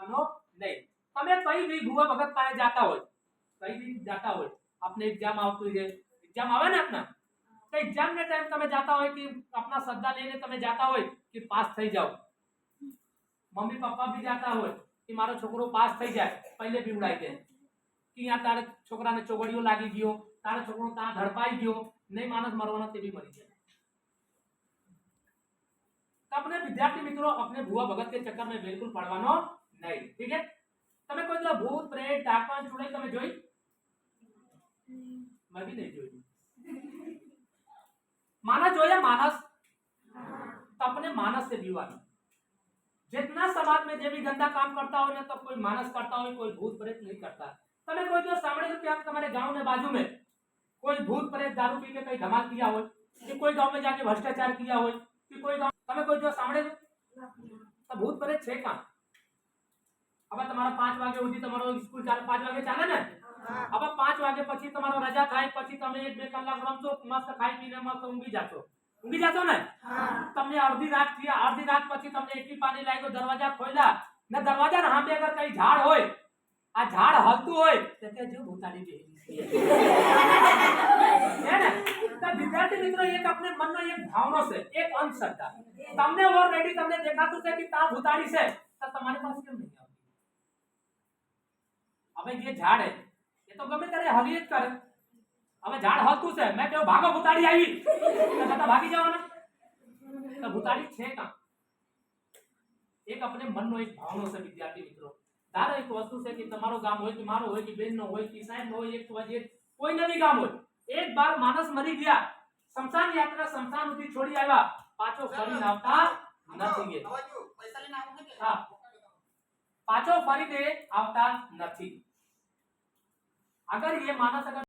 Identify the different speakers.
Speaker 1: કરવાનો નહીં. તમે કઈ ભી ભુવા ભગત પાસે જાતા હોય, કઈ ભી જાતા હોય, આપને એક્ઝામ આવતું છે, એક્ઝામ આવે ને આપના, તો એક્ઝામ ને ટાઈમ તમે જાતા હોય કે अपना શ્રદ્ધા લઈને તમે જાતા હોય કે પાસ થઈ જાઓ, મમ્મી પપ્પા ભી જાતા હોય કે મારો છોકરો પાસ થઈ જાય, પહેલે બીવડાઈ દે કે યા તારે છોકરાને ચોગડીઓ લાગી ગયો, તારો છોકરો તા ધડપાઈ ગયો, નહીં માણસ મરવાનો તે भी મરી જાય. अपने विद्यार्थी मित्रों अपने भुआ भगत के चक्कर में बिल्कुल पड़वानो नहीं. ठीक है. તમે કોઈ દિવસ ભૂત પ્રેત ડાકણ ચુડેલ તમે જોઈ? मैं भी नहीं જોઈ. मानस જોયા मानस? तो अपने मानस से बीवानो. जितना समाज में जो भी गंदा काम करता हो ना, तो कोई मानस करता हो, कोई भूत प्रेत नहीं करता. તમે કોઈ દિવસ સાંભળ્યું કે આપ તમારે ગાंव में बाजू में कोई भूत प्रेत दारू पी के कहीं धमाल किया हो, कि कोई गांव में जाके भ्रष्टाचार किया हो, कि कोई गांव તમે કોઈ દિવસ સાંભળ્યું? તો ભૂત પ્રેત છે કાં? હવે તમારા 5 વાગે સુધી તમારો સ્કૂલ ચાલે, 5 વાગે ચાલે ને? હવે 5 વાગે પછી તમારો રજા થાય, પછી તમે 1-2 કલાક રમશો, મસ્ત ખાઈ પીને મસ્ત ઊંઘી જાશો. ઊંઘી જાશો ને? તમને અડધી રાત થી, અડધી રાત પછી તમને એકલી પાણી લાગ્યો, દરવાજા ખોલ્યા ને દરવાજા સામે અગર કઈ ઝાડ હોય, આ ઝાડ હલતું હોય તો કે જો ભૂતાડી બેહી છે હે ને? તો વિદ્યાર્થી મિત્રો એક अपने મનનો એક ભાવનો છે, એક અંધશ્રદ્ધા. તમને ઓલરેડી તમને દેખાતું છે કે તા ભૂતાડી છે, તો તમારી પાસે કેમ નહીં આવતી? હવે જે ઝાડ છે એ તો ગમે ત્યારે હલી જ કરે. હવે ઝાડ હલતું છે, મેં કહ્યું ભાગો ભૂતાડી આવી, તો બધા ભાગી જવાના? તો ભૂતાડી છે કાં? એક अपने મનનો એક ભાવનો છે વિદ્યાર્થી મિત્રો. ધારો એક વસ્તુ છે કે તમારો ગામ હોય કે મારો હોય કે બેનનો હોય કે સાહેબનો હોય, એક વજે કોઈ નવી ગામ હોય, એક બાર માણસ મરી ગયા, શમશાન યાત્રા શમશાન સુધી છોડી આવ્યા, પાછો ફરીને આવતા નથી. પૈસા લઈને આવું નથી. હા, પાછો ફરીને આવતા નથી. अगर ये मानस अगर